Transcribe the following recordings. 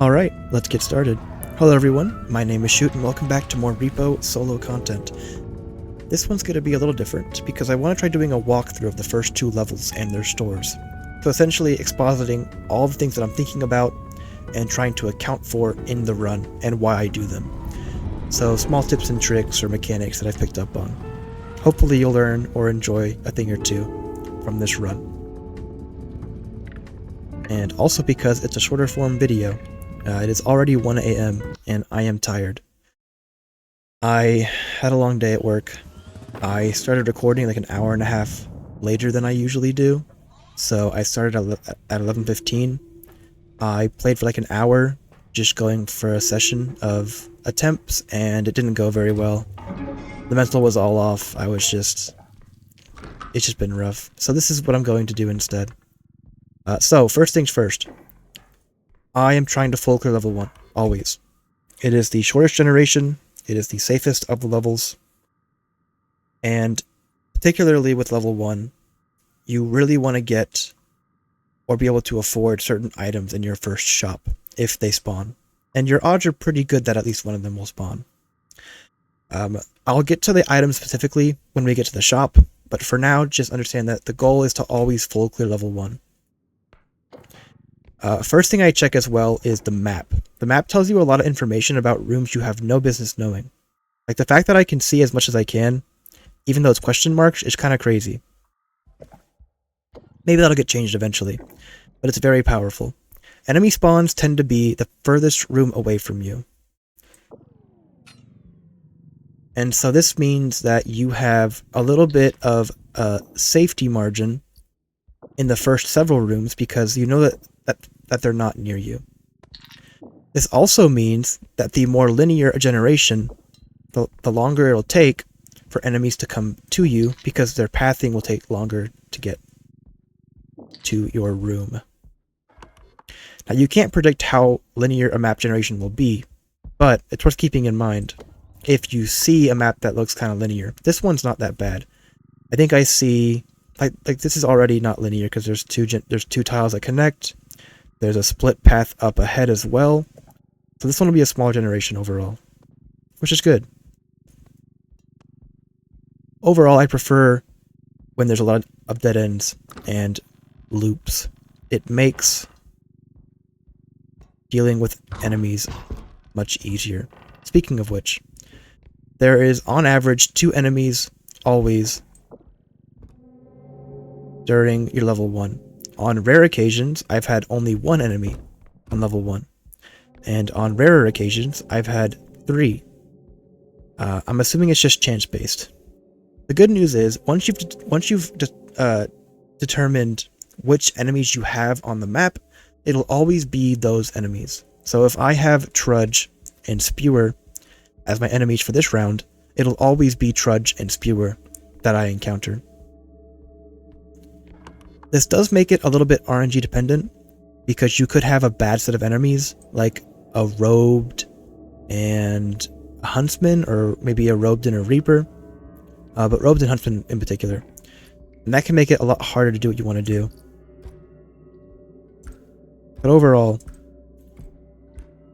Alright, let's get started. Hello everyone, my name is Shoot and welcome back to more REPO solo content. This one's going to be a little different because I want to try doing a walkthrough of the first two levels and their stores. So essentially expositing all the things that I'm thinking about and trying to account for in the run and why I do them. So small tips and tricks or mechanics that I've picked up on. Hopefully you'll learn or enjoy a thing or two from this run. And also because it's a shorter form video. It is already 1 AM and I am tired. I had a long day at work. I started recording like an hour and a half later than I usually do. So I started at 11:15. I played for like an hour, just going for a session of attempts, and it didn't go very well. The mental was all off. It's just been rough. So this is what I'm going to do instead. So first things first. I am trying to full clear level 1, always. It is the shortest generation, it is the safest of the levels, and particularly with level 1, you really want to get or be able to afford certain items in your first shop, if they spawn. And your odds are pretty good that at least one of them will spawn. I'll get to the items specifically when we get to the shop, but for now, just understand that the goal is to always full clear level 1. First thing I check as well is the map. The map tells you a lot of information about rooms you have no business knowing. Like the fact that I can see as much as I can, even though it's question marks, is kind of crazy. Maybe that'll get changed eventually, but it's very powerful. Enemy spawns tend to be the furthest room away from you. And so this means that you have a little bit of a safety margin in the first several rooms because you know that they're not near you. This also means that the more linear a generation, the longer it'll take for enemies to come to you because their pathing will take longer to get to your room. Now you can't predict how linear a map generation will be, but it's worth keeping in mind if you see a map that looks kind of linear. This one's not that bad. I think I see like this is already not linear because there's two tiles that connect. There's a split path up ahead as well. So this one will be a small generation overall, which is good. Overall, I prefer when there's a lot of dead ends and loops. It makes dealing with enemies much easier. Speaking of which, there is on average 2 enemies always during your level 1. On rare occasions, I've had only 1 enemy on level 1. And on rarer occasions, I've had 3. I'm assuming it's just chance-based. The good news is, once you've determined which enemies you have on the map, it'll always be those enemies. So if I have Trudge and Spewer as my enemies for this round, it'll always be Trudge and Spewer that I encounter. This does make it a little bit RNG dependent, because you could have a bad set of enemies, like a Robed and a Huntsman, or maybe a Robed and a Reaper, but Robed and Huntsman in particular. And that can make it a lot harder to do what you want to do. But overall,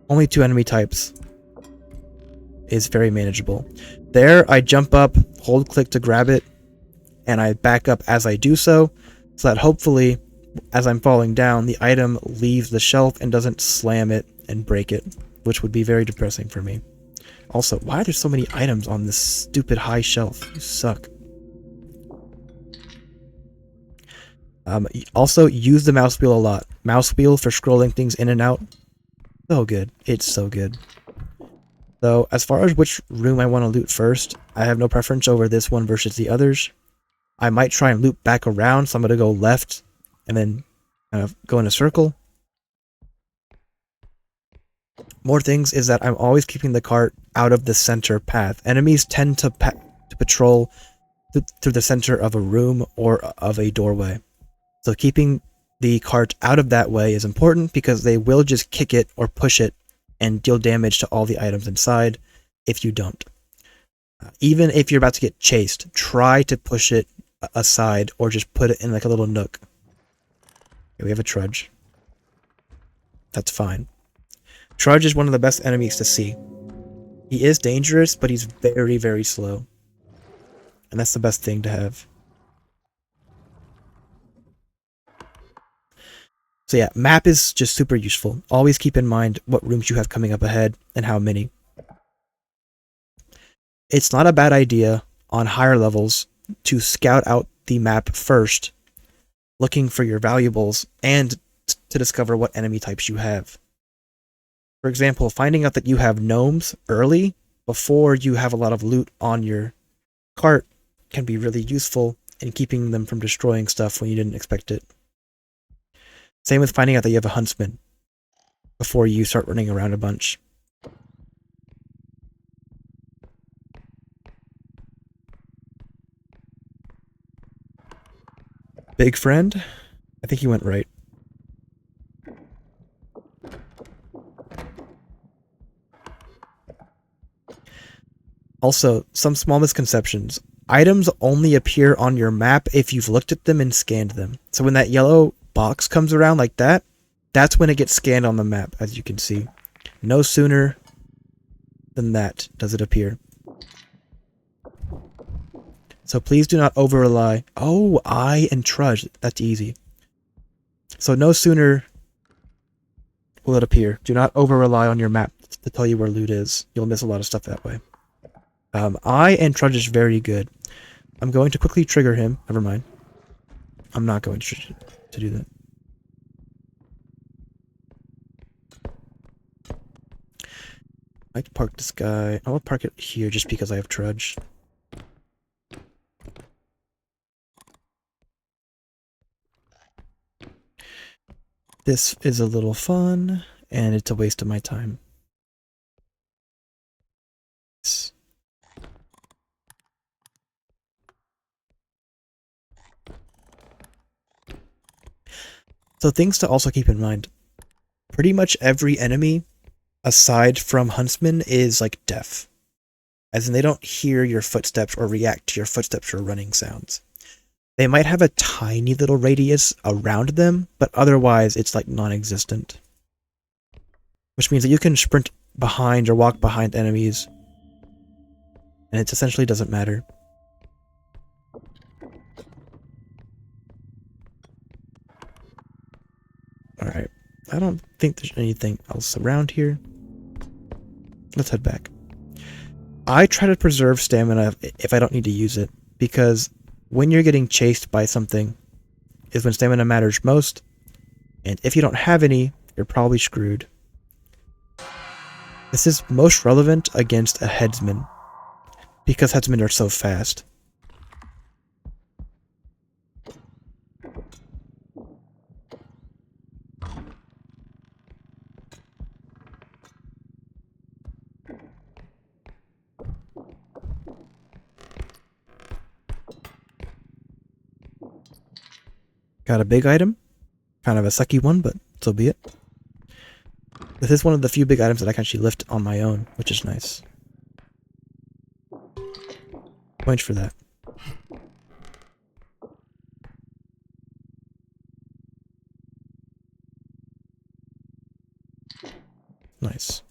only 2 enemy types is very manageable. There, I jump up, hold click to grab it, and I back up as I do so that hopefully, as I'm falling down, the item leaves the shelf and doesn't slam it and break it, which would be very depressing for me. Also, why are there so many items on this stupid high shelf? You suck. Also, use the mouse wheel a lot. Mouse wheel for scrolling things in and out. So good. It's so good. So, as far as which room I want to loot first, I have no preference over this one versus the others. I might try and loop back around, so I'm going to go left and then kind of go in a circle. More things is that I'm always keeping the cart out of the center path. Enemies tend to patrol through the center of a room or of a doorway. So keeping the cart out of that way is important because they will just kick it or push it and deal damage to all the items inside if you don't. Even if you're about to get chased, try to push it aside or just put it in like a little nook. Okay, we have a Trudge. That's fine. Trudge is one of the best enemies to see. He is dangerous, but he's very, very slow. And that's the best thing to have. So yeah, map is just super useful. Always keep in mind what rooms you have coming up ahead and how many. It's not a bad idea on higher levels to scout out the map first, looking for your valuables and to discover what enemy types you have. For example, finding out that you have gnomes early before you have a lot of loot on your cart can be really useful in keeping them from destroying stuff when you didn't expect it. Same with finding out that you have a huntsman before you start running around a bunch. Big friend? I think he went right. Also, some small misconceptions. Items only appear on your map if you've looked at them and scanned them. So when that yellow box comes around like that, that's when it gets scanned on the map, as you can see. No sooner than that does it appear. So please do not over-rely. Oh, I and Trudge. That's easy. So no sooner will it appear. Do not over-rely on your map to tell you where loot is. You'll miss a lot of stuff that way. I and Trudge is very good. I'm going to quickly trigger him. Never mind. I'm not going to do that. I can park this guy. I'll park it here just because I have Trudge. This is a little fun, and it's a waste of my time. So things to also keep in mind. Pretty much every enemy, aside from Huntsman, is like deaf. As in they don't hear your footsteps or react to your footsteps or running sounds. They might have a tiny little radius around them, but otherwise it's like non-existent. Which means that you can sprint behind or walk behind enemies, and it essentially doesn't matter. Alright, I don't think there's anything else around here. Let's head back. I try to preserve stamina if I don't need to use it, because when you're getting chased by something is when stamina matters most, and if you don't have any, you're probably screwed. This is most relevant against a headsman, because headsmen are so fast. Got a big item. Kind of a sucky one, but so be it. This is one of the few big items that I can actually lift on my own, which is nice. Points for that. Nice.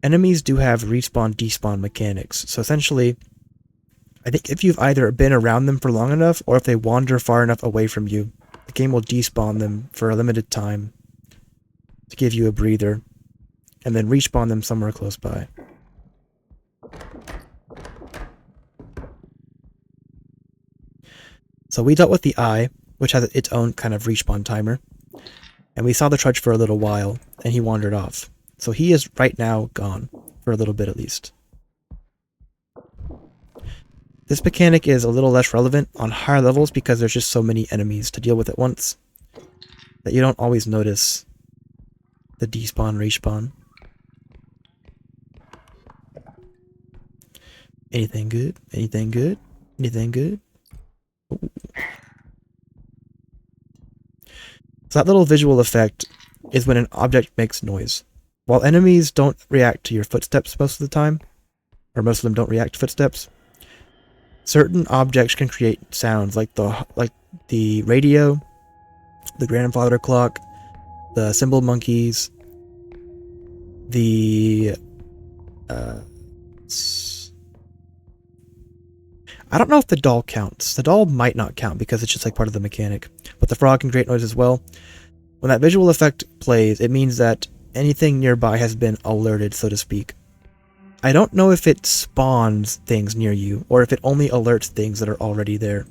Enemies do have respawn-despawn mechanics, so essentially, I think if you've either been around them for long enough, or if they wander far enough away from you, the game will despawn them for a limited time to give you a breather, and then respawn them somewhere close by. So we dealt with the eye, which has its own kind of respawn timer, and we saw the Trudge for a little while, and he wandered off. So he is right now gone, for a little bit at least. This mechanic is a little less relevant on higher levels because there's just so many enemies to deal with at once that you don't always notice the despawn, respawn. Anything good? Anything good? Anything good? Ooh. So that little visual effect is when an object makes noise. While enemies don't react to your footsteps most of the time, or most of them don't react to footsteps, Certain objects can create sounds like the radio, the grandfather clock, the cymbal monkeys, the I don't know if the doll counts. The doll might not count because it's just like part of the mechanic, but the frog can create noise as well. When that visual effect plays, it means that anything nearby has been alerted, so to speak. I don't know if it spawns things near you, or if it only alerts things that are already there.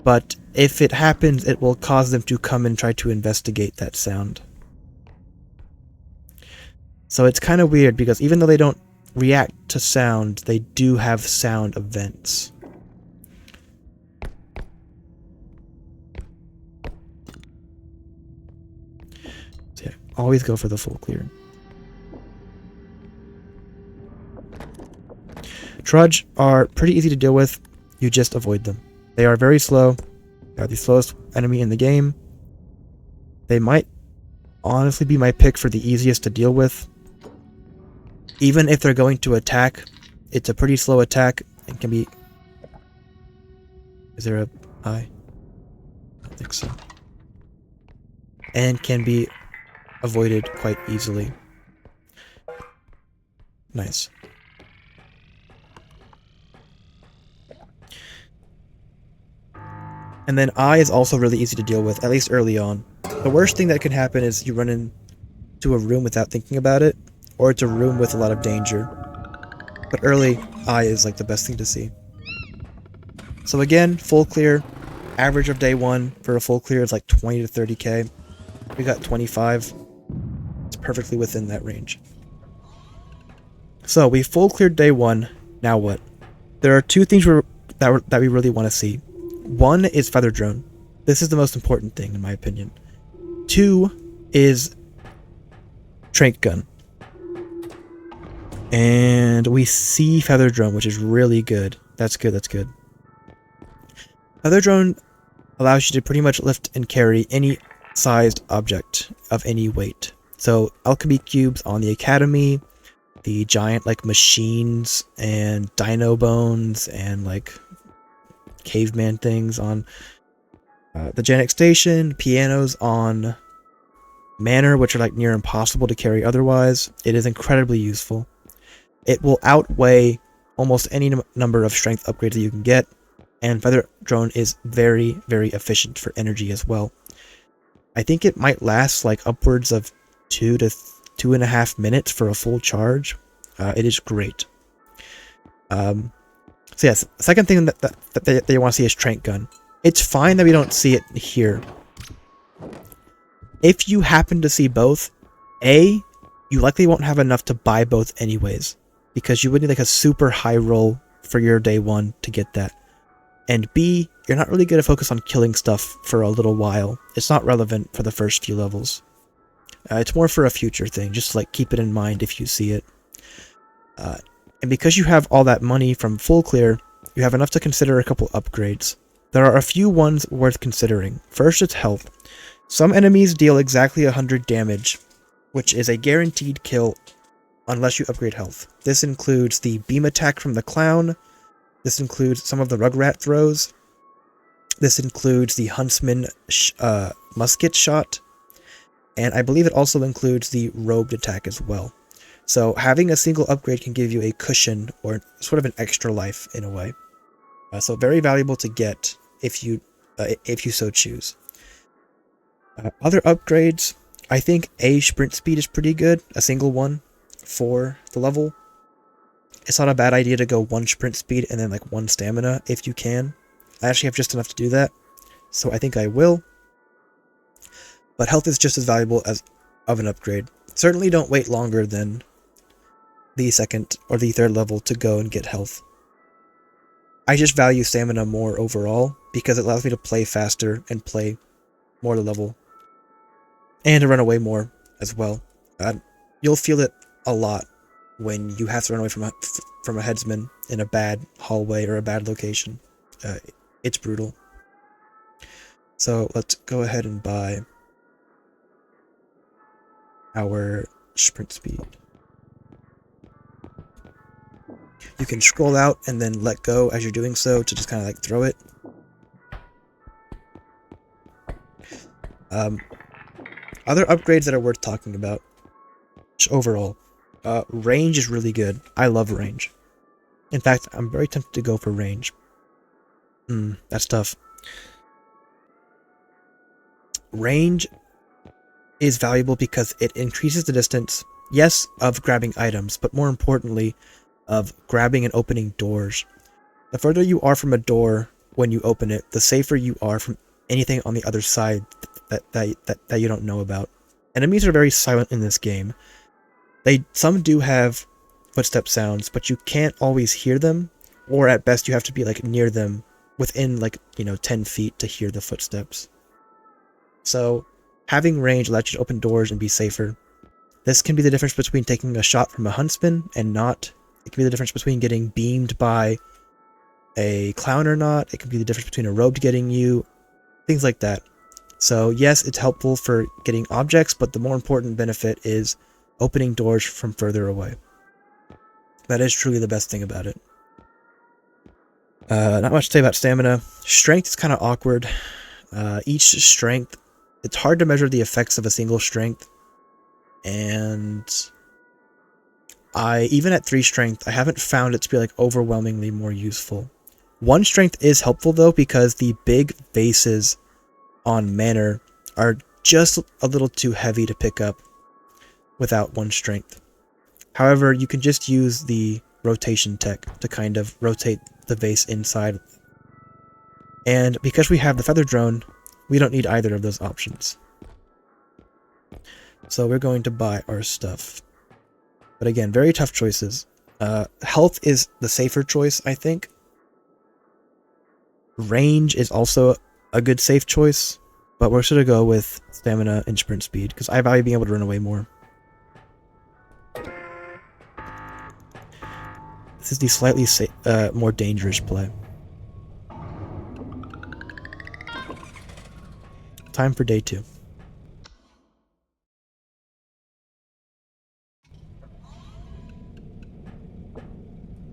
But if it happens, it will cause them to come and try to investigate that sound. So it's kind of weird, because even though they don't react to sound, they do have sound events. So yeah, always go for the full clear. Trudge are pretty easy to deal with, you just avoid them. They are very slow, they are the slowest enemy in the game. They might honestly be my pick for the easiest to deal with. Even if they're going to attack, it's a pretty slow attack and can be... Is there a eye? I don't think so. And can be avoided quite easily. Nice. And then eye is also really easy to deal with, at least early on. The worst thing that can happen is you run into a room without thinking about it, or it's a room with a lot of danger. But early, eye is like the best thing to see. So again, full clear. Average of day 1 for a full clear is like 20 to 30k. We got 25. It's perfectly within that range. So we full cleared day 1. Now what? There are 2 things that we really want to see. 1 is Feather Drone. This is the most important thing in my opinion. 2 is Trank Gun. And we see Feather Drone, which is really good. That's good, that's good. Feather Drone allows you to pretty much lift and carry any sized object of any weight. So alchemy cubes on the Academy, the giant like machines and dino bones and like caveman things on the Genic Station, pianos on Manor, which are like near impossible to carry otherwise. It is incredibly useful. It will outweigh almost any number of strength upgrades that you can get, and Feather Drone is very, very efficient for energy as well. I think it might last like upwards of 2 to 2.5 minutes for a full charge. It is great. So yes, second thing that they want to see is Trank Gun. It's fine that we don't see it here. If you happen to see both, A, you likely won't have enough to buy both anyways, because you would need like a super high roll for your day 1 to get that. And B, you're not really going to focus on killing stuff for a little while. It's not relevant for the first few levels. It's more for a future thing, just like keep it in mind if you see it. And because you have all that money from full clear, you have enough to consider a couple upgrades. There are a few ones worth considering. First, it's health. Some enemies deal exactly 100 damage, which is a guaranteed kill unless you upgrade health. This includes the beam attack from the clown. This includes some of the rugrat throws. This includes the huntsman musket shot. And I believe it also includes the robed attack as well. So having a single upgrade can give you a cushion or sort of an extra life in a way. So very valuable to get if you so choose. Other upgrades, I think a sprint speed is pretty good, a single one for the level. It's not a bad idea to go 1 sprint speed and then like 1 stamina if you can. I actually have just enough to do that, so I think I will. But health is just as valuable as of an upgrade. Certainly don't wait longer than the 2nd or the 3rd level to go and get health. I just value stamina more overall because it allows me to play faster and play more the level. And to run away more as well. You'll feel it a lot when you have to run away from a headsman in a bad hallway or a bad location. It's brutal. So let's go ahead and buy our sprint speed. You can scroll out and then let go as you're doing so to just kind of like throw it. Other upgrades that are worth talking about, overall, range is really good. I love range. In fact, I'm very tempted to go for range. That's tough. Range is valuable because it increases the distance, yes, of grabbing items, but more importantly, of grabbing and opening doors. The further you are from a door when you open it, the safer you are from anything on the other side that you don't know about. Enemies are very silent in this game. Some do have footstep sounds, but you can't always hear them, or at best you have to be like near them, within like 10 feet to hear the footsteps. So having range allows you to open doors and be safer. This can be the difference between taking a shot from a huntsman and not. It can be the difference between getting beamed by a clown or not. It can be the difference between a robe getting you, things like that. So yes, it's helpful for getting objects, but the more important benefit is opening doors from further away. That is truly the best thing about it. Not much to say about stamina. Strength is kind of awkward. Each strength, it's hard to measure the effects of a single strength. And even at 3 strength, I haven't found it to be like overwhelmingly more useful. 1 strength is helpful though, because the big bases on Manor are just a little too heavy to pick up without 1 strength. However, you can just use the rotation tech to kind of rotate the vase inside. And because we have the feather drone, we don't need either of those options. So we're going to buy our stuff. But again, very tough choices. Health is the safer choice, I think. Range is also a good safe choice, but we're going to go with stamina and sprint speed, because I value being able to run away more. This is the slightly more dangerous play. Time for day 2.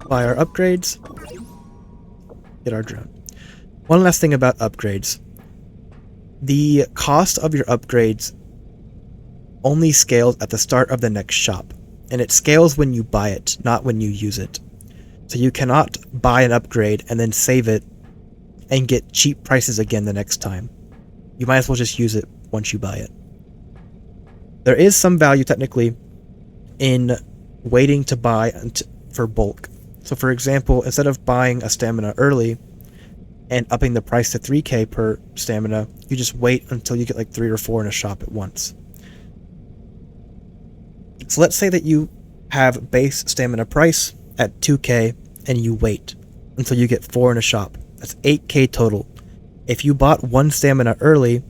Buy our upgrades. Get our drone. One last thing about upgrades. The cost of your upgrades only scales at the start of the next shop, and it scales when you buy it, not when you use it. So you cannot buy an upgrade and then save it and get cheap prices again the next time. You might as well just use it once you buy it. There is some value technically in waiting to buy for bulk. So for example, instead of buying a stamina early and upping the price to 3k per stamina, you just wait until you get like 3 or 4 in a shop at once. So let's say that you have base stamina price at 2k and you wait until you get 4 in a shop. That's 8k total. If you bought 1 stamina early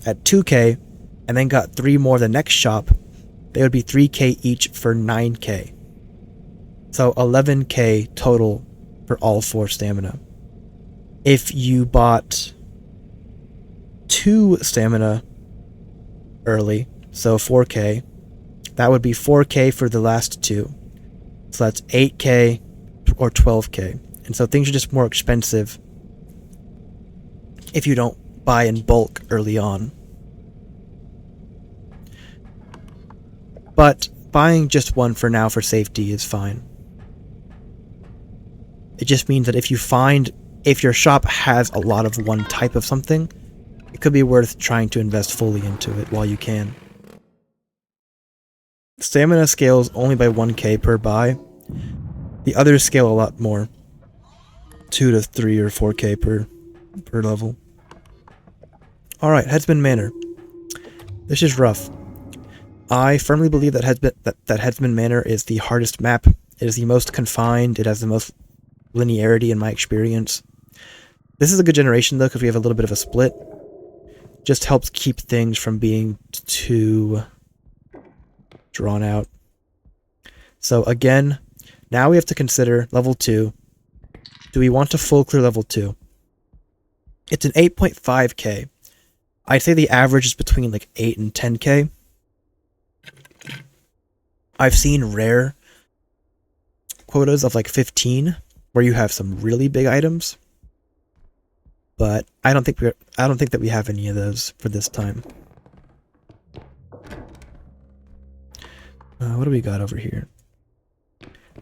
at 2k and then got 3 more the next shop, they would be 3k each for 9k. So 11k total for all 4 stamina. If you bought 2 stamina early, so 4k, that would be 4k for the last 2. So that's 8k or 12k. And so things are just more expensive if you don't buy in bulk early on. But buying just 1 for now for safety is fine. It just means that if your shop has a lot of one type of something, it could be worth trying to invest fully into it while you can. Stamina scales only by 1k per buy. The others scale a lot more. 2 to 3 or 4k per level. Alright, Headsman Manor. This is rough. I firmly believe that Headsman Manor is the hardest map. It is the most confined. It has the most linearity in my experience. This is a good generation though, because we have a little bit of a split. Just helps keep things from being too drawn out. So again, now we have to consider level 2. Do we want to full clear level 2? It's an 8.5k. I'd say the average is between like 8 and 10k. I've seen rare quotas of like 15 where you have some really big items. But I don't think that we have any of those for this time. What do we got over here?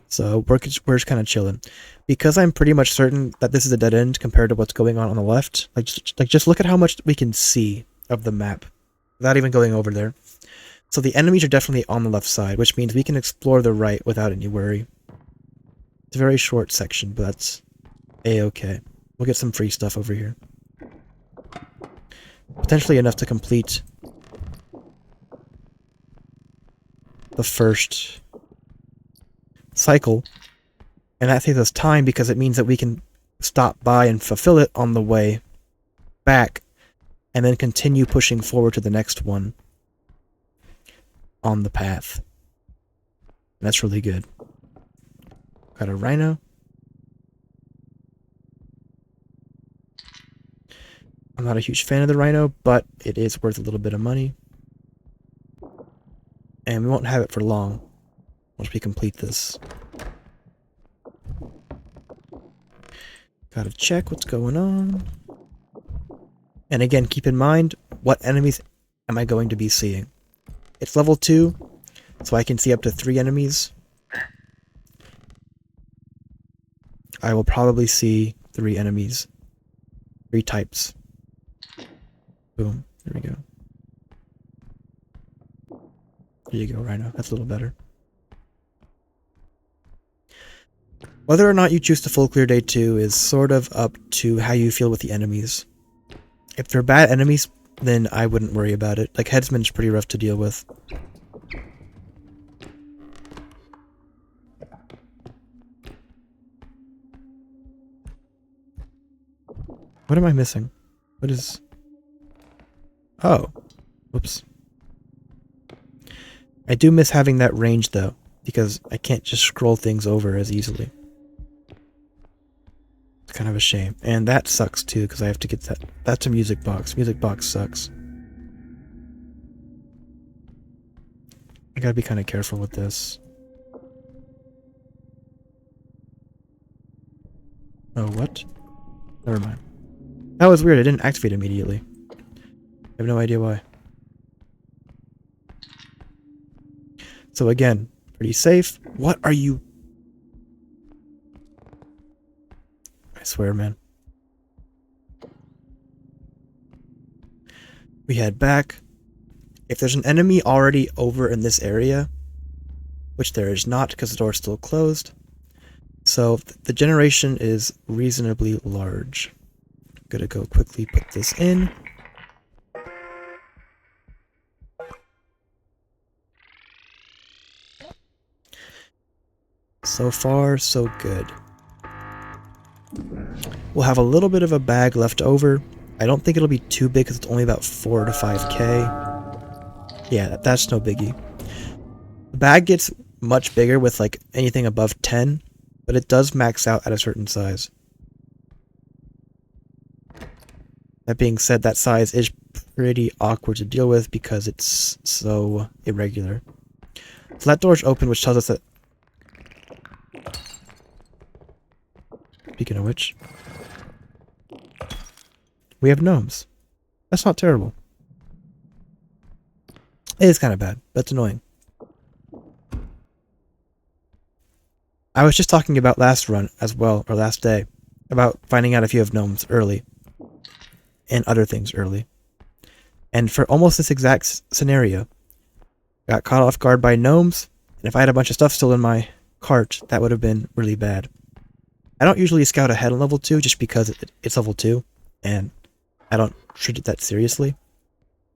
So we're just kind of chilling, because I'm pretty much certain that this is a dead end compared to what's going on the left. Just look at how much we can see of the map without even going over there. So the enemies are definitely on the left side, which means we can explore the right without any worry. It's a very short section, but that's a-okay. We'll get some free stuff over here. Potentially enough to complete the first cycle, and that saves us time because it means that we can stop by and fulfill it on the way back, and then continue pushing forward to the next one on the path. And that's really good. Got a rhino. I'm not a huge fan of the rhino, but it is worth a little bit of money. And we won't have it for long once we complete this. Gotta check what's going on. And again, keep in mind, what enemies am I going to be seeing? It's level 2, so I can see up to 3 enemies. I will probably see 3 enemies. 3 types. Boom. There we go. There you go, Rhino. That's a little better. Whether or not you choose to full clear day 2 is sort of up to how you feel with the enemies. If they're bad enemies, then I wouldn't worry about it. Like, Headsman's pretty rough to deal with. What am I missing? What is... Oh. Whoops. I do miss having that range, though, because I can't just scroll things over as easily. It's kind of a shame. And that sucks, too, because I have to get that. That's a music box. Music box sucks. I gotta be kind of careful with this. Oh, what? Never mind. That was weird. I didn't activate immediately. I have no idea why. So again, pretty safe. What are you... I swear, man. We head back. If there's an enemy already over in this area, which there is not because the door is still closed, so the generation is reasonably large. I'm gonna go quickly put this in. So far, so good. We'll have a little bit of a bag left over. I don't think it'll be too big because it's only about 4 to 5k. Yeah, that's no biggie. The bag gets much bigger with like anything above 10, but it does max out at a certain size. That being said, that size is pretty awkward to deal with because it's so irregular. So that door's open, which tells us that... Speaking of which, we have gnomes. That's not terrible. It is kind of bad, but it's annoying. I was just talking about last run as well, or last day, about finding out if you have gnomes early. And other things early. And for almost this exact scenario, got caught off guard by gnomes, and if I had a bunch of stuff still in my cart, that would have been really bad. I don't usually scout ahead on level 2 just because it's level 2, and I don't treat it that seriously.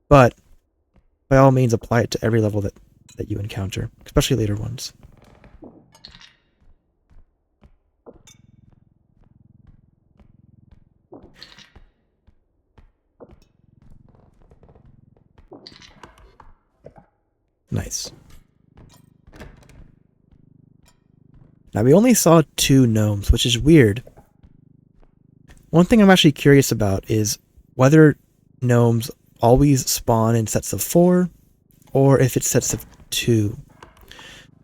But, by all means, apply it to every level that you encounter, especially later ones. Nice. Now, we only saw 2 gnomes, which is weird. One thing I'm actually curious about is whether gnomes always spawn in sets of 4, or if it's sets of 2.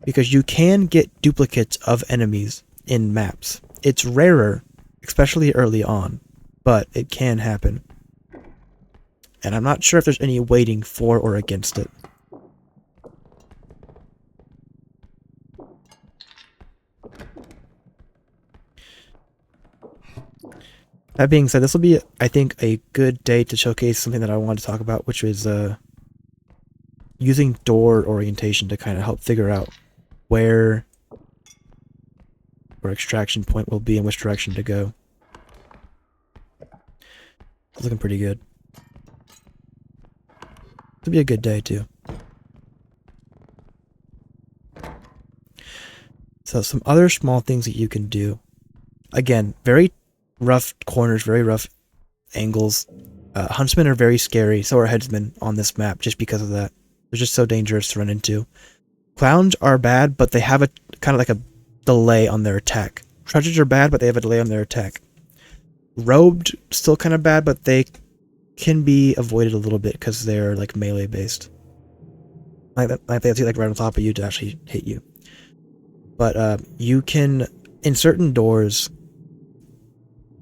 because you can get duplicates of enemies in maps. It's rarer, especially early on, but it can happen. And I'm not sure if there's any weighting for or against it. That being said, this will be, I think, a good day to showcase something that I wanted to talk about, which is using door orientation to kind of help figure out where extraction point will be and which direction to go. It's looking pretty good. It'll be a good day too. So some other small things that you can do. Again, very rough corners, very rough angles. Huntsmen are very scary, so are headsmen on this map just because of that. They're just so dangerous to run into. Clowns are bad, but they have a kind of like a delay on their attack. Trudges are bad, but they have a delay on their attack. Robed, still kind of bad, but they can be avoided a little bit because they're like melee based. Like they have to like right on top of you to actually hit you. But you can, in certain doors,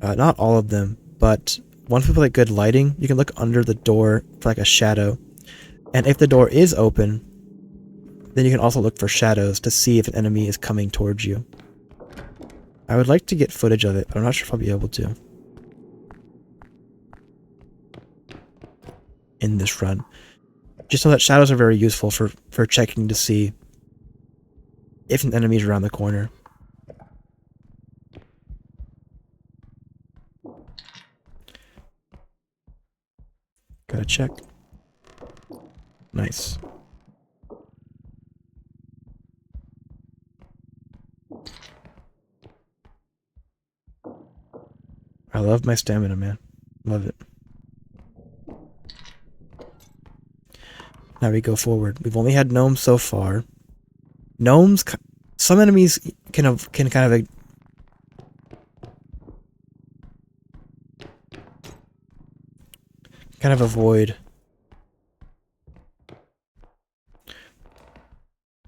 not all of them, but ones with like good lighting, you can look under the door for like a shadow. And if the door is open, then you can also look for shadows to see if an enemy is coming towards you. I would like to get footage of it, but I'm not sure if I'll be able to in this run. Just know that shadows are very useful for checking to see if an enemy is around the corner. Gotta check. Nice. I love my stamina, man. Love it. Now we go forward. We've only had gnomes so far. Gnomes, some enemies can kind of avoid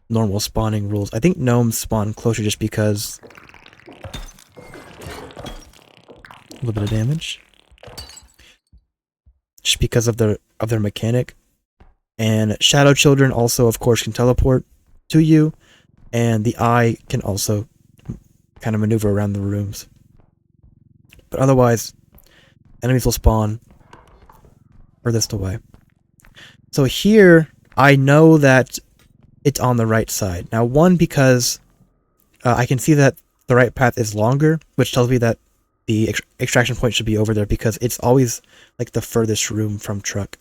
normal spawning rules. I think gnomes spawn closer just because a little bit of damage, just because of their mechanic. And shadow children also, of course, can teleport to you, and the eye can also kind of maneuver around the rooms. But otherwise, enemies will spawn furthest away. So here, I know that it's on the right side. Now, one, because I can see that the right path is longer, which tells me that the extraction point should be over there because it's always like the furthest room from truck.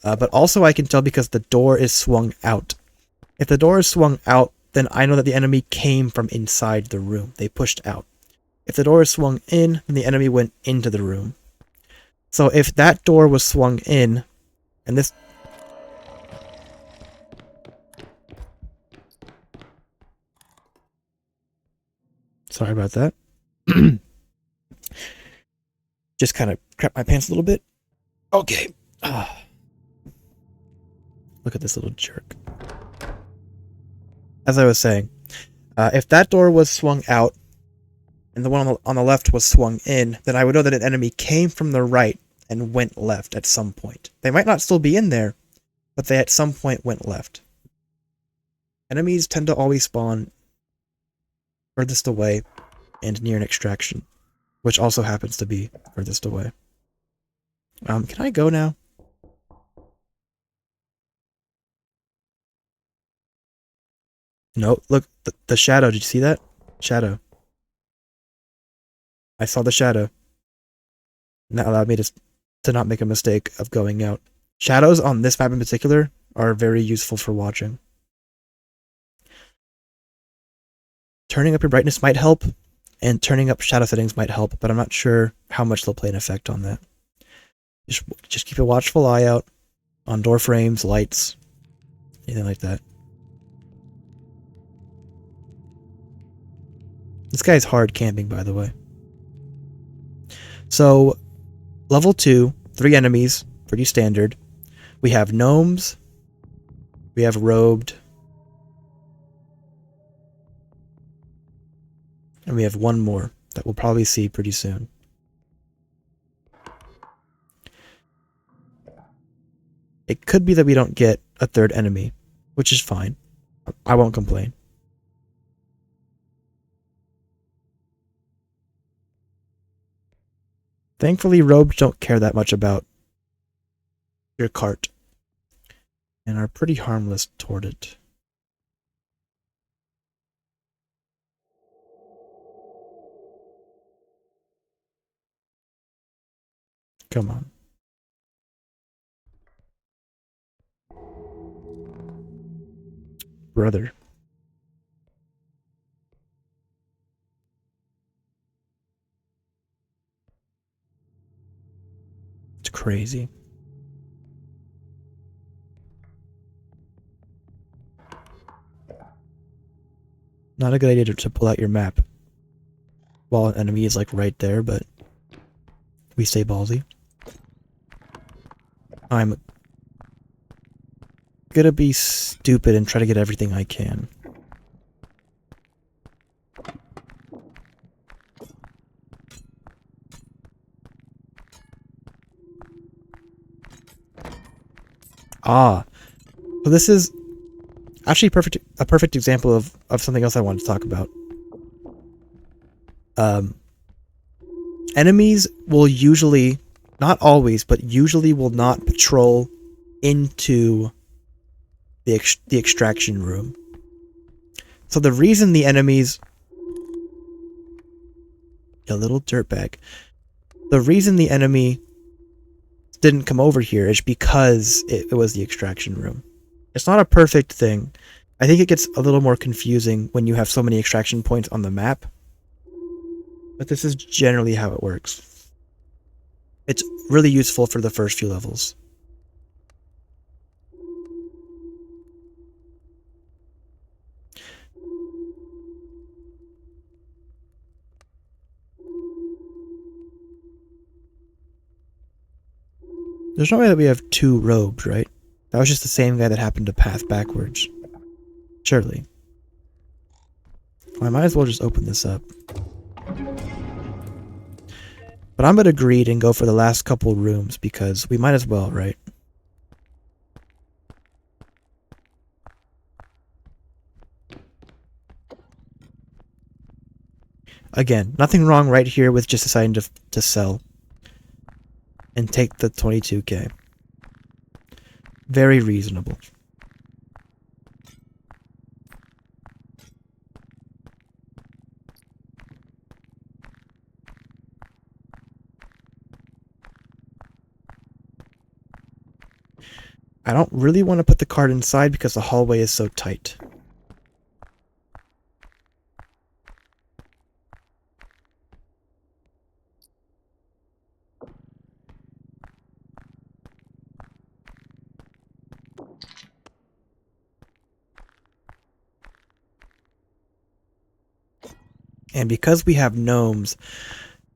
But also I can tell because the door is swung out. If the door is swung out, then I know that the enemy came from inside the room. They pushed out. If the door is swung in, then the enemy went into the room. So if that door was swung in, and this... Sorry about that. Just kind of crap my pants a little bit. Okay. Look at this little jerk. As I was saying, if that door was swung out, and the one on the left was swung in, then I would know that an enemy came from the right and went left at some point. They might not still be in there, but they at some point went left. Enemies tend to always spawn furthest away and near an extraction, which also happens to be furthest away. Can I go now? No, look, the shadow, did you see that? Shadow. I saw the shadow. And that allowed me to not make a mistake of going out. Shadows on this map in particular are very useful for watching. Turning up your brightness might help, and turning up shadow settings might help, but I'm not sure how much they'll play an effect on that. Just keep a watchful eye out on door frames, lights, anything like that. This guy's hard camping, by the way. So, level 2, 3 enemies, pretty standard. We have gnomes. We have robed. And we have one more that we'll probably see pretty soon. It could be that we don't get a third enemy, which is fine. I won't complain. Thankfully, robes don't care that much about your cart and are pretty harmless toward it. Come on. Brother. It's crazy. Not a good idea to pull out your map while an enemy is like right there, but we stay ballsy. I'm gonna be stupid and try to get everything I can. Ah, so this is actually a perfect example of something else I wanted to talk about. Enemies will usually, not always, but usually will not patrol into the extraction room. So the reason the enemies... A little dirtbag. The reason the enemy didn't come over here is because it was the extraction room. It's not a perfect thing. I think it gets a little more confusing when you have so many extraction points on the map. But this is generally how it works. It's really useful for the first few levels. There's no way that we have two robes, right? That was just the same guy that happened to path backwards. Surely. Well, I might as well just open this up. But I'm gonna greed and go for the last couple rooms because we might as well, right? Again, nothing wrong right here with just deciding to sell and take the 22k. Very reasonable. I don't really want to put the cart inside because the hallway is so tight. And because we have gnomes,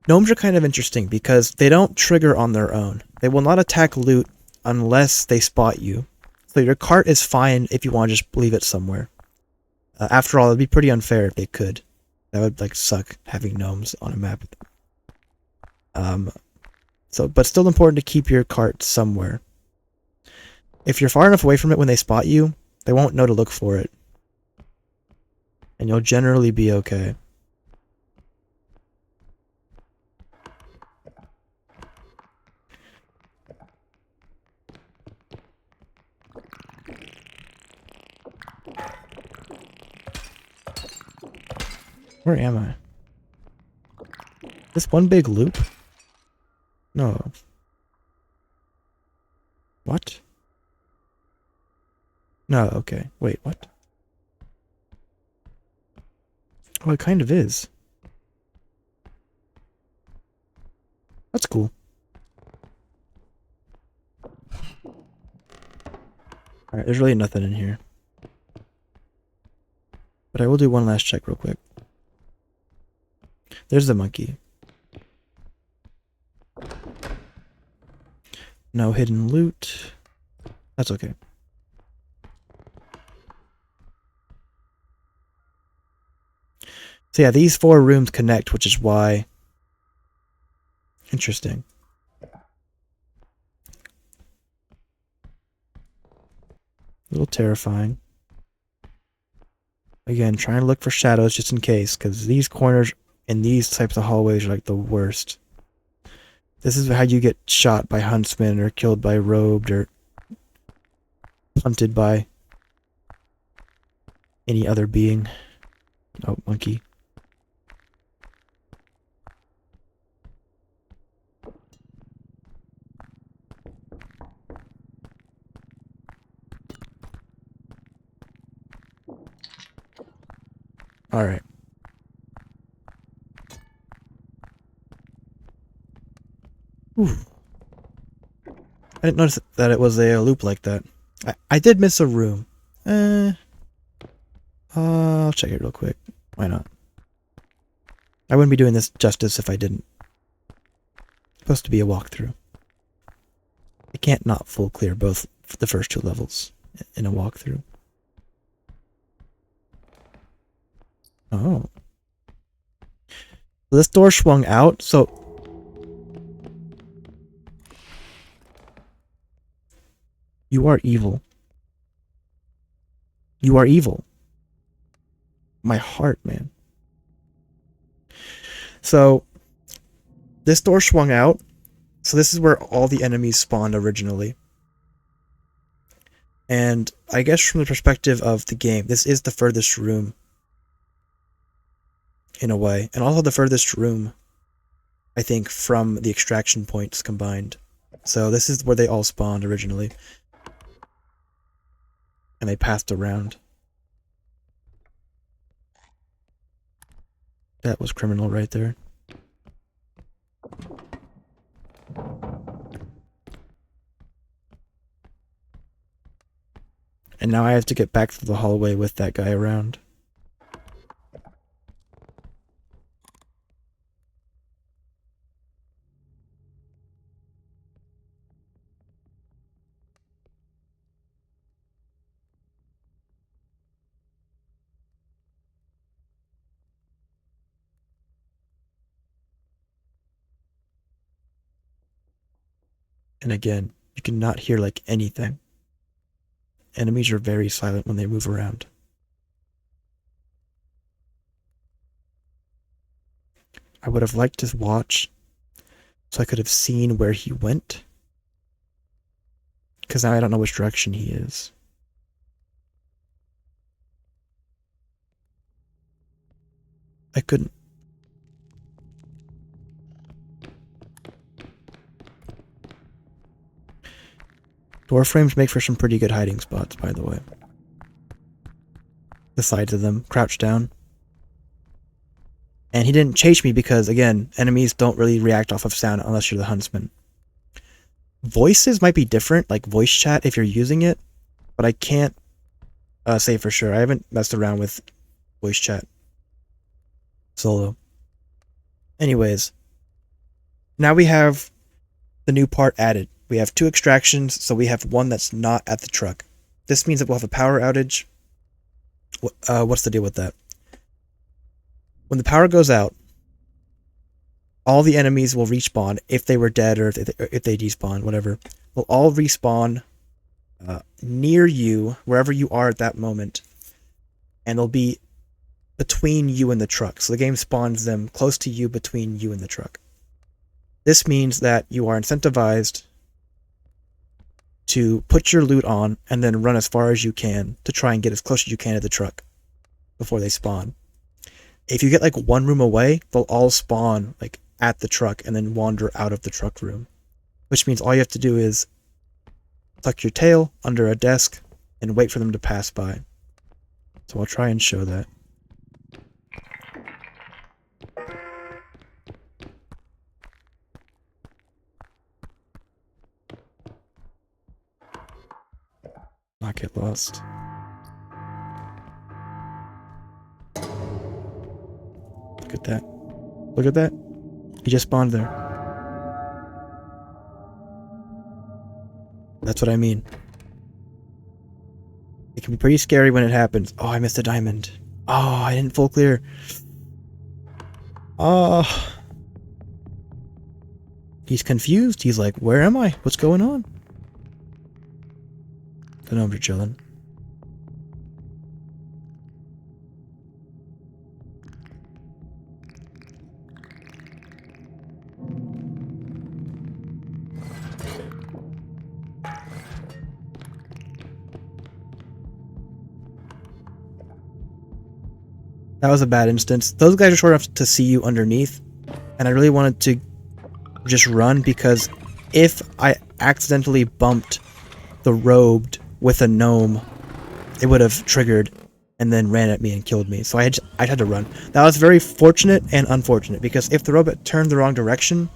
gnomes are kind of interesting because they don't trigger on their own. They will not attack loot unless they spot you. So your cart is fine if you want to just leave it somewhere. After all, it'd be pretty unfair if they could. That would like suck having gnomes on a map. But still important to keep your cart somewhere. If you're far enough away from it when they spot you, they won't know to look for it. And you'll generally be okay. Where am I? This one big loop? No. What? No, okay. Wait, what? Oh, it kind of is. That's cool. Alright, there's really nothing in here. But I will do one last check real quick. There's the monkey. No hidden loot. That's okay. So yeah, these 4 rooms connect, which is why... Interesting. A little terrifying. Again, trying to look for shadows just in case, because these corners in these types of hallways are like the worst. This is how you get shot by huntsmen or killed by robed or hunted by any other being. Oh, monkey. Alright. I didn't notice that it was a loop like that. I did miss a room. I'll check it real quick. Why not? I wouldn't be doing this justice if I didn't. It's supposed to be a walkthrough. I can't not full clear both the first 2 levels in a walkthrough. Oh. This door swung out, so... You are evil. You are evil. My heart, man. So, this door swung out. So this is where all the enemies spawned originally. And I guess from the perspective of the game, this is the furthest room. In a way. And also the furthest room, I think, from the extraction points combined. So this is where they all spawned originally. And they passed around. That was criminal right there. And now I have to get back to the hallway with that guy around. And again, you cannot hear like anything. Enemies are very silent when they move around. I would have liked to watch so I could have seen where he went. Because now I don't know which direction he is. I couldn't. Door frames make for some pretty good hiding spots, by the way. The sides of them, crouch down. And he didn't chase me because, again, enemies don't really react off of sound unless you're the huntsman. Voices might be different, like voice chat if you're using it, but I can't say for sure. I haven't messed around with voice chat solo. Anyways, now we have the new part added. We have 2 extractions, so we have one that's not at the truck. This means that we'll have a power outage. What's the deal with that? When the power goes out, all the enemies will respawn if they were dead or if they despawn, whatever. Will all respawn near you, wherever you are at that moment. And they'll be between you and the truck. So the game spawns them close to you, between you and the truck. This means that you are incentivized to put your loot on and then run as far as you can to try and get as close as you can to the truck before they spawn. If you get like one room away, they'll all spawn like at the truck and then wander out of the truck room. Which means all you have to do is tuck your tail under a desk and wait for them to pass by. So I'll try and show that. Not get lost. Look at that. Look at that. He just spawned there. That's what I mean. It can be pretty scary when it happens. Oh, I missed a diamond. Oh, I didn't full clear. He's confused. He's like, where am I? What's going on? The gnomes are chilling. That was a bad instance. Those guys are short enough to see you underneath, and I really wanted to just run because if I accidentally bumped the robed with a gnome, it would have triggered and then ran at me and killed me. So I had to run. That was very fortunate and unfortunate because if the robe had turned the wrong direction,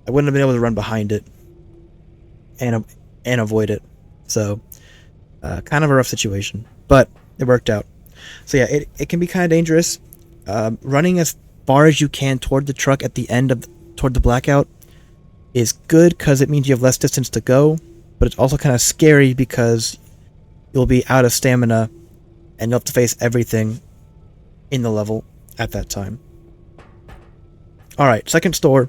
I wouldn't have been able to run behind it and avoid it. So kind of a rough situation, but it worked out. So yeah, it can be kind of dangerous. Running as far as you can toward the truck at the end of toward the blackout is good because it means you have less distance to go, but it's also kind of scary because you'll be out of stamina and you'll have to face everything in the level at that time. Alright, second store.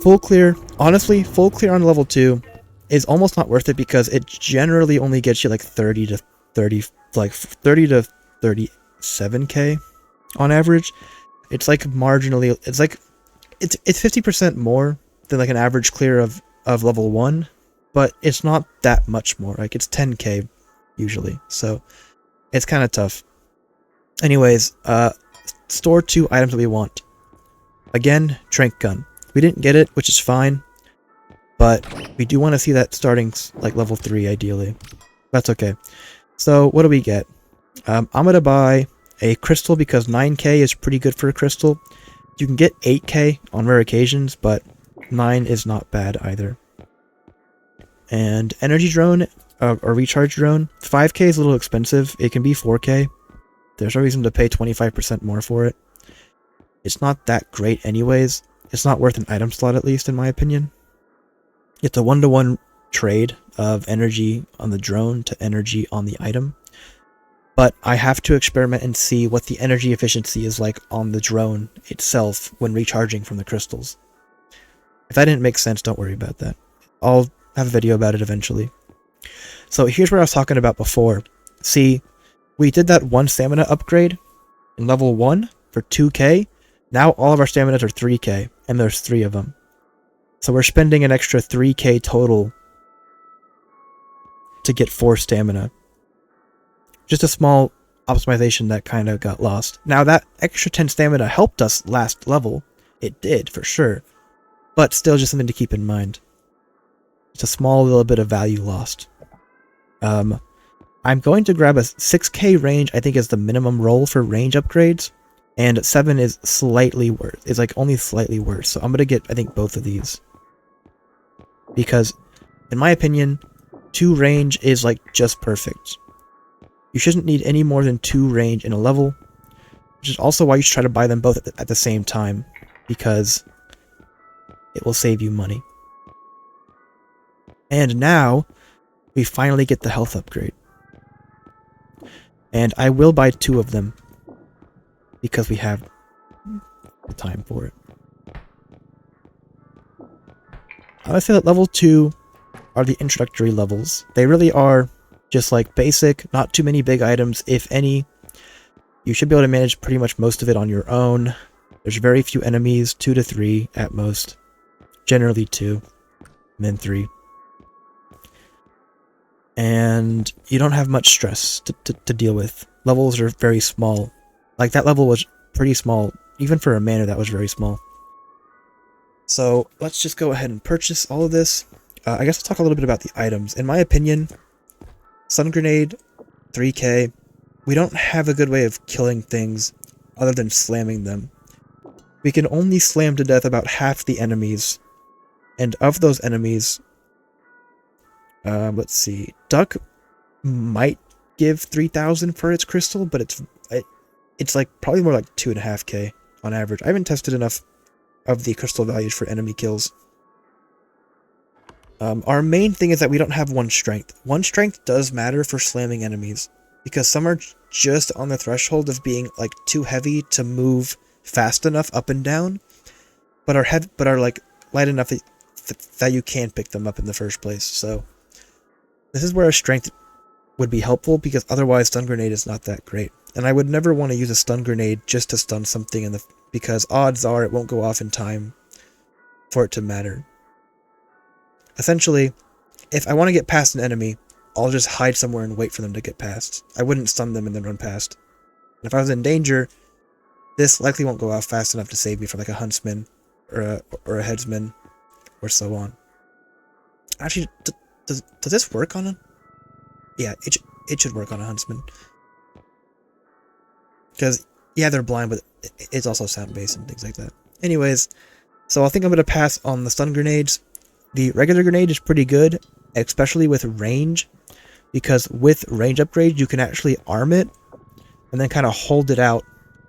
Full clear. Honestly, full clear on level 2 is almost not worth it because it generally only gets you like 30 to 37k on average. It's like marginally, it's 50% more than like an average clear of level 1, but it's not that much more. Like it's 10k usually, so it's kind of tough. Anyways, store 2 items that we want. Again, trank gun. We didn't get it, which is fine, but we do want to see that starting like level 3 ideally. That's okay. So what do we get? I'm gonna buy a crystal because 9k is pretty good for a crystal. You can get 8k on rare occasions, but 9 is not bad either. And energy drone, or recharge drone, 5k is a little expensive. It can be 4k. There's no reason to pay 25% more for it. It's not that great anyways. It's not worth an item slot, at least in my opinion. It's a 1-to-1 trade of energy on the drone to energy on the item. But I have to experiment and see what the energy efficiency is like on the drone itself when recharging from the crystals. If that didn't make sense, don't worry about that. I'll have a video about it eventually. So here's what I was talking about before. See, we did that 1 stamina upgrade in level 1 for 2k. Now all of our staminas are 3k, and there's 3 of them. So we're spending an extra 3k total to get 4 stamina. Just a small optimization that kind of got lost. Now that extra 10 stamina helped us last level. It did, for sure. But still just something to keep in mind. It's a small little bit of value lost. I'm going to grab a 6k range, I think is the minimum roll for range upgrades. And 7 is slightly worse. It's like only slightly worse. So I'm going to get, I think, both of these. Because, in my opinion, 2 range is like just perfect. You shouldn't need any more than 2 range in a level, which is also why you should try to buy them both at the same time, because it will save you money. And now, we finally get the health upgrade. And I will buy 2 of them, because we have the time for it. I would say that level 2 are the introductory levels. They really are just like basic, not too many big items, if any. You should be able to manage pretty much most of it on your own. There's very few enemies, 2 to 3 at most. Generally 2, and then 3. And you don't have much stress to deal with. Levels are very small. Like that level was pretty small. Even for a mana, that was very small. So let's just go ahead and purchase all of this. I guess I'll talk a little bit about the items. In my opinion, Sun Grenade, 3k. We don't have a good way of killing things other than slamming them. We can only slam to death about half the enemies. And of those enemies, let's see, Duck might give 3,000 for its crystal, but it's like probably more like 2.5k on average. I haven't tested enough of the crystal values for enemy kills. Our main thing is that we don't have 1 strength. 1 strength does matter for slamming enemies, because some are just on the threshold of being like too heavy to move fast enough up and down, but are like light enough that you can pick them up in the first place. So this is where a strength would be helpful, because otherwise stun grenade is not that great. And I would never want to use a stun grenade just to stun something because odds are it won't go off in time for it to matter. Essentially, if I want to get past an enemy, I'll just hide somewhere and wait for them to get past. I wouldn't stun them and then run past. And if I was in danger, this likely won't go off fast enough to save me from like a huntsman or a headsman or so on. Actually, does this work on a... Yeah, it should work on a huntsman. Because, yeah, they're blind, but it's also sound-based and things like that. Anyways, so I think I'm going to pass on the stun grenades. The regular grenade is pretty good, especially with range, because with range upgrades, you can actually arm it, and then kind of hold it out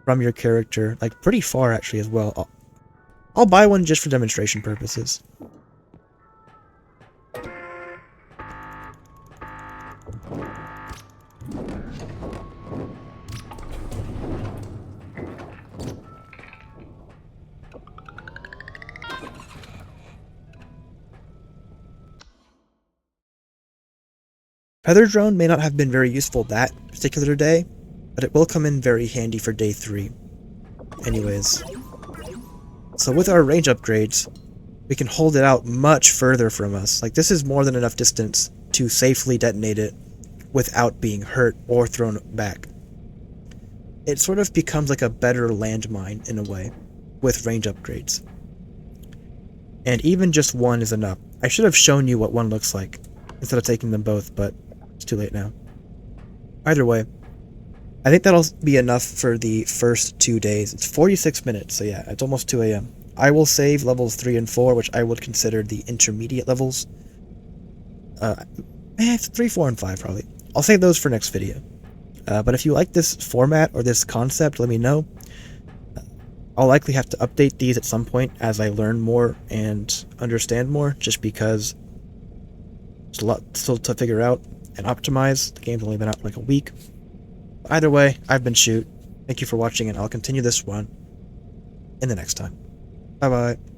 from your character, like pretty far actually as well. I'll buy one just for demonstration purposes. Feather Drone may not have been very useful that particular day, but it will come in very handy for day 3. Anyways, so with our range upgrades, we can hold it out much further from us. Like, this is more than enough distance to safely detonate it without being hurt or thrown back. It sort of becomes like a better landmine in a way, with range upgrades. And even just one is enough. I should have shown you what one looks like, instead of taking them both, but it's too late now. Either way, I think that'll be enough for the first 2 days. It's 46 minutes, so yeah, it's almost 2 a.m. I will save levels 3 and 4, which I would consider the intermediate levels. 3, 4, and 5 probably. I'll save those for next video. But if you like this format or this concept, let me know. I'll likely have to update these at some point as I learn more and understand more, just because there's a lot still to figure out and optimize. The game's only been out for like a week. But either way, I've been Shoot. Thank you for watching, and I'll continue this one in the next time. Bye bye.